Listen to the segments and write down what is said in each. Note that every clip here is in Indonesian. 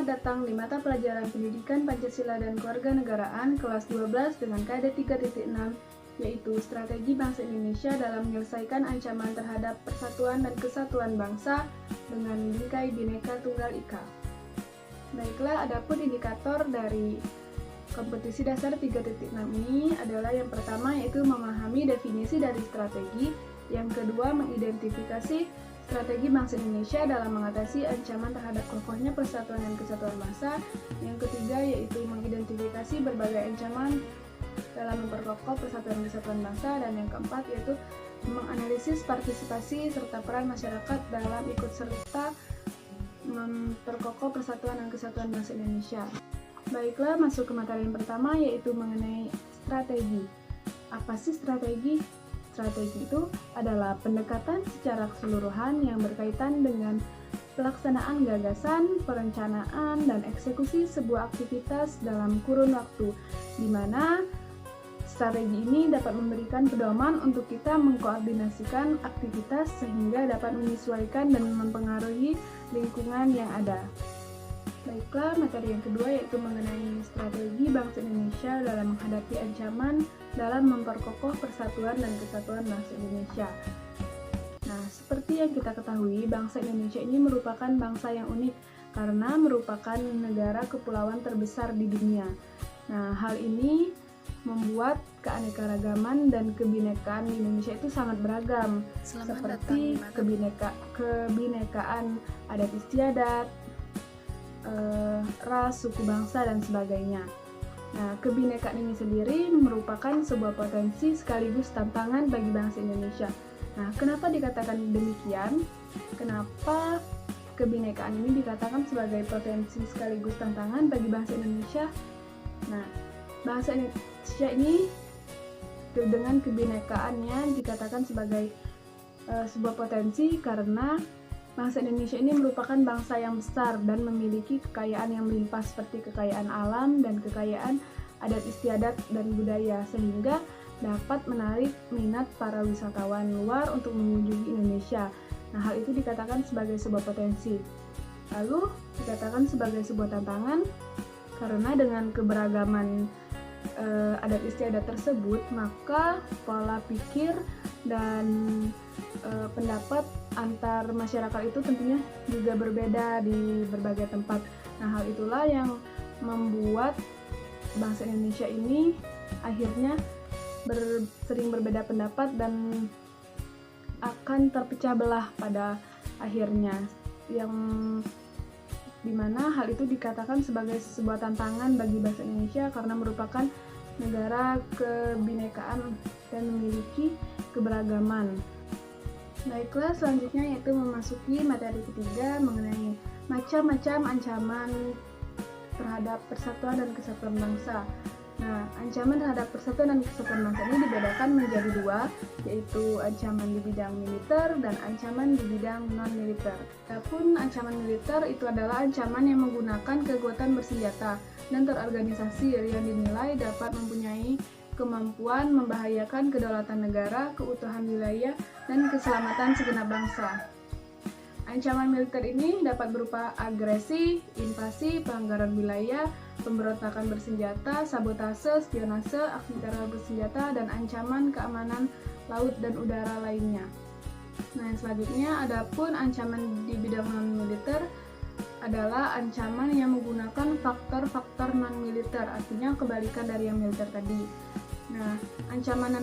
datang di mata pelajaran Pendidikan Pancasila dan Kewarganegaraan kelas 12 dengan KD 3.6, yaitu Strategi Bangsa Indonesia dalam menyelesaikan ancaman terhadap persatuan dan kesatuan bangsa dengan bingkai Bhinneka Tunggal Ika. Baiklah, adapun indikator dari kompetisi dasar 3.6 ini adalah yang pertama yaitu memahami definisi dari strategi, yang kedua mengidentifikasi strategi bangsa Indonesia dalam mengatasi ancaman terhadap kokohnya persatuan dan kesatuan bangsa, yang ketiga yaitu mengidentifikasi berbagai ancaman dalam memperkokoh persatuan dan kesatuan bangsa, dan yang keempat yaitu menganalisis partisipasi serta peran masyarakat dalam ikut serta memperkokoh persatuan dan kesatuan bangsa Indonesia. Baiklah, masuk ke materi yang pertama yaitu mengenai strategi. Apa sih strategi? Strategi itu adalah pendekatan secara keseluruhan yang berkaitan dengan pelaksanaan gagasan, perencanaan, dan eksekusi sebuah aktivitas dalam kurun waktu, di mana strategi ini dapat memberikan pedoman untuk kita mengkoordinasikan aktivitas sehingga dapat menyesuaikan dan mempengaruhi lingkungan yang ada. Baiklah, materi yang kedua yaitu mengenai strategi bangsa Indonesia dalam menghadapi ancaman dalam memperkokoh persatuan dan kesatuan bangsa Indonesia. Nah, seperti yang kita ketahui, bangsa Indonesia ini merupakan bangsa yang unik karena merupakan negara kepulauan terbesar di dunia. Nah, hal ini membuat keanekaragaman dan kebinekaan di Indonesia itu sangat beragam, seperti kebinekaan adat istiadat, ras, suku bangsa, dan sebagainya. Nah, kebinekaan ini sendiri merupakan sebuah potensi sekaligus tantangan bagi bangsa Indonesia. Nah, kenapa dikatakan demikian? Kenapa kebinekaan ini dikatakan sebagai potensi sekaligus tantangan bagi bangsa Indonesia? Nah, bangsa Indonesia ini dengan kebinekaannya dikatakan sebagai sebuah potensi karena bangsa Indonesia ini merupakan bangsa yang besar dan memiliki kekayaan yang melimpah seperti kekayaan alam dan kekayaan adat istiadat dan budaya, sehingga dapat menarik minat para wisatawan luar untuk mengunjungi Indonesia. Nah, hal itu dikatakan sebagai sebuah potensi. Lalu dikatakan sebagai sebuah tantangan karena dengan keberagaman adat istiadat tersebut, maka pola pikir dan pendapat antar masyarakat itu tentunya juga berbeda di berbagai tempat. Nah, hal itulah yang membuat bangsa Indonesia ini akhirnya sering berbeda pendapat dan akan terpecah belah pada akhirnya, yang dimana hal itu dikatakan sebagai sebuah tantangan bagi bangsa Indonesia karena merupakan negara kebinekaan dan memiliki keberagaman. Baiklah, selanjutnya yaitu memasuki materi ketiga mengenai macam-macam ancaman terhadap persatuan dan kesatuan bangsa. Nah, ancaman terhadap persatuan dan kesatuan bangsa ini dibedakan menjadi dua, yaitu ancaman di bidang militer dan ancaman di bidang non-militer. Adapun ancaman militer itu adalah ancaman yang menggunakan kekuatan bersenjata dan terorganisasi yang dinilai dapat mempunyai kemampuan membahayakan kedaulatan negara, keutuhan wilayah, dan keselamatan segenap bangsa. Ancaman militer ini dapat berupa agresi, invasi, pelanggaran wilayah, pemberontakan bersenjata, sabotase, spionase, aksi teror bersenjata, dan ancaman keamanan laut dan udara lainnya. Nah, selanjutnya adapun ancaman di bidang non-militer adalah ancaman yang menggunakan faktor-faktor non-militer, artinya kebalikan dari yang militer tadi. Nah, ancaman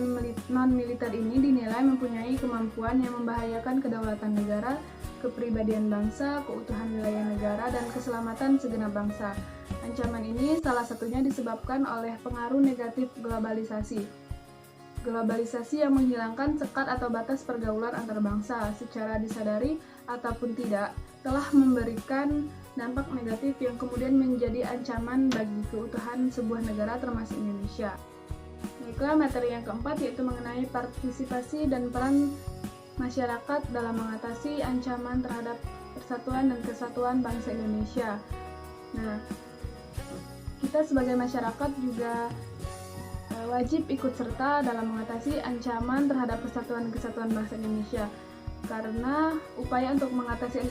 non-militer ini dinilai mempunyai kemampuan yang membahayakan kedaulatan negara, kepribadian bangsa, keutuhan wilayah negara, dan keselamatan segenap bangsa. Ancaman ini salah satunya disebabkan oleh pengaruh negatif globalisasi. Globalisasi yang menghilangkan sekat atau batas pergaulan antar bangsa secara disadari ataupun tidak telah memberikan dampak negatif yang kemudian menjadi ancaman bagi keutuhan sebuah negara termasuk Indonesia. Baiklah, materi yang keempat yaitu mengenai partisipasi dan peran masyarakat dalam mengatasi ancaman terhadap persatuan dan kesatuan bangsa Indonesia. Nah, kita sebagai masyarakat juga wajib ikut serta dalam mengatasi ancaman terhadap persatuan dan kesatuan bangsa Indonesia. karena upaya untuk mengatasi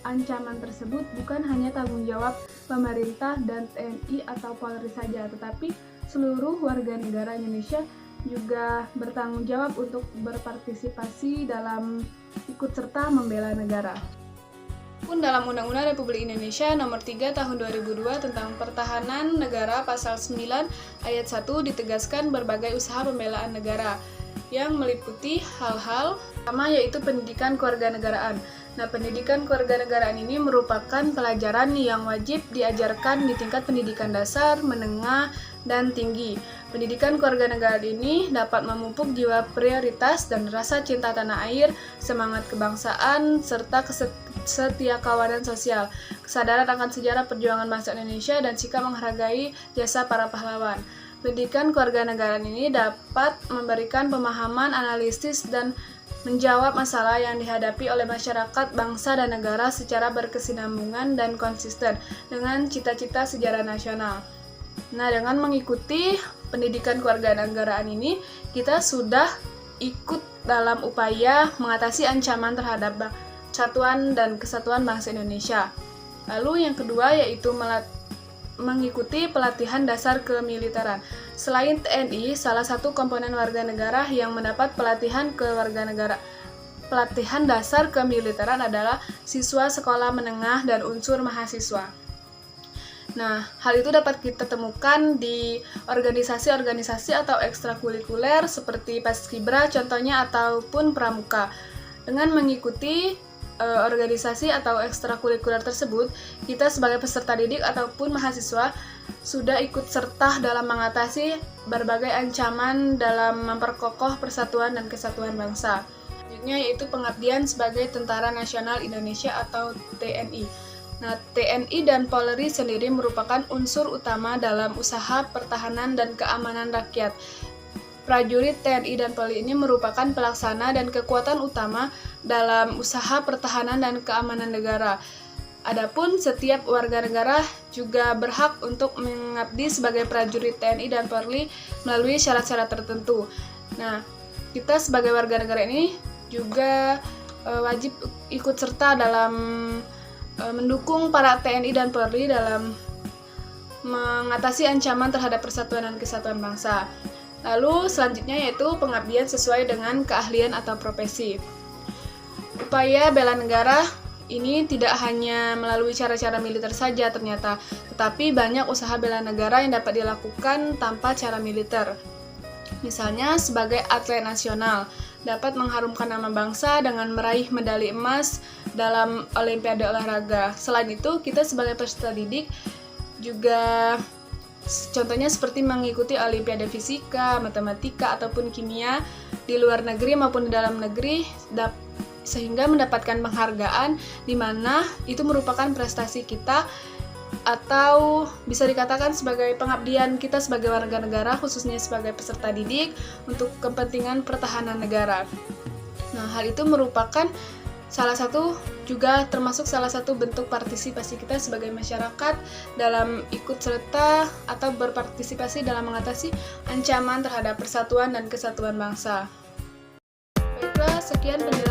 ancaman tersebut bukan hanya tanggung jawab pemerintah dan TNI atau Polri saja, tetapi seluruh warga negara Indonesia juga bertanggung jawab untuk berpartisipasi dalam ikut serta membela negara. Pun dalam Undang-Undang Republik Indonesia Nomor 3 Tahun 2002 tentang Pertahanan Negara Pasal 9 Ayat 1 ditegaskan berbagai usaha pembelaan negara yang meliputi hal-hal pertama yaitu pendidikan kewarganegaraan. Nah, pendidikan kewarganegaraan ini merupakan pelajaran yang wajib diajarkan di tingkat pendidikan dasar, menengah, dan tinggi. Pendidikan kewarganegaraan ini dapat memupuk jiwa prioritas dan rasa cinta tanah air, semangat kebangsaan, serta kesetiakawanan sosial, kesadaran akan sejarah perjuangan bangsa Indonesia, dan sikap menghargai jasa para pahlawan. Pendidikan kewarganegaraan ini dapat memberikan pemahaman analisis dan menjawab masalah yang dihadapi oleh masyarakat, bangsa, dan negara secara berkesinambungan dan konsisten dengan cita-cita sejarah nasional. Nah, dengan mengikuti pendidikan kewarganegaraan ini, kita sudah ikut dalam upaya mengatasi ancaman terhadap persatuan dan kesatuan bangsa Indonesia. Lalu yang kedua yaitu mengikuti pelatihan dasar kemiliteran. Selain TNI, salah satu komponen warga negara yang mendapat pelatihan dasar kemiliteran adalah siswa sekolah menengah dan unsur mahasiswa. Nah, hal itu dapat kita temukan di organisasi-organisasi atau ekstrakurikuler seperti Paskibra contohnya ataupun Pramuka. Dengan mengikuti organisasi atau ekstrakurikuler tersebut, kita sebagai peserta didik ataupun mahasiswa sudah ikut serta dalam mengatasi berbagai ancaman dalam memperkokoh persatuan dan kesatuan bangsa. Selanjutnya yaitu pengabdian sebagai Tentara Nasional Indonesia atau TNI. Nah, TNI dan Polri sendiri merupakan unsur utama dalam usaha pertahanan dan keamanan rakyat. Prajurit TNI dan Polri ini merupakan pelaksana dan kekuatan utama dalam usaha pertahanan dan keamanan negara. Adapun setiap warga negara juga berhak untuk mengabdi sebagai prajurit TNI dan Polri melalui syarat-syarat tertentu. Nah, kita sebagai warga negara ini juga wajib ikut serta dalam mendukung para TNI dan Polri dalam mengatasi ancaman terhadap persatuan dan kesatuan bangsa. Lalu selanjutnya yaitu pengabdian sesuai dengan keahlian atau profesi. Upaya bela negara ini tidak hanya melalui cara-cara militer saja ternyata, tetapi banyak usaha bela negara yang dapat dilakukan tanpa cara militer. Misalnya sebagai atlet nasional, dapat mengharumkan nama bangsa dengan meraih medali emas dalam olimpiade olahraga. Selain itu, kita sebagai peserta didik juga contohnya seperti mengikuti olimpiade fisika, matematika, ataupun kimia di luar negeri maupun di dalam negeri sehingga mendapatkan penghargaan di mana itu merupakan prestasi kita atau bisa dikatakan sebagai pengabdian kita sebagai warga negara khususnya sebagai peserta didik untuk kepentingan pertahanan negara. Nah, hal itu merupakan termasuk salah satu bentuk partisipasi kita sebagai masyarakat dalam ikut serta atau berpartisipasi dalam mengatasi ancaman terhadap persatuan dan kesatuan bangsa. Baiklah, sekian penjelasan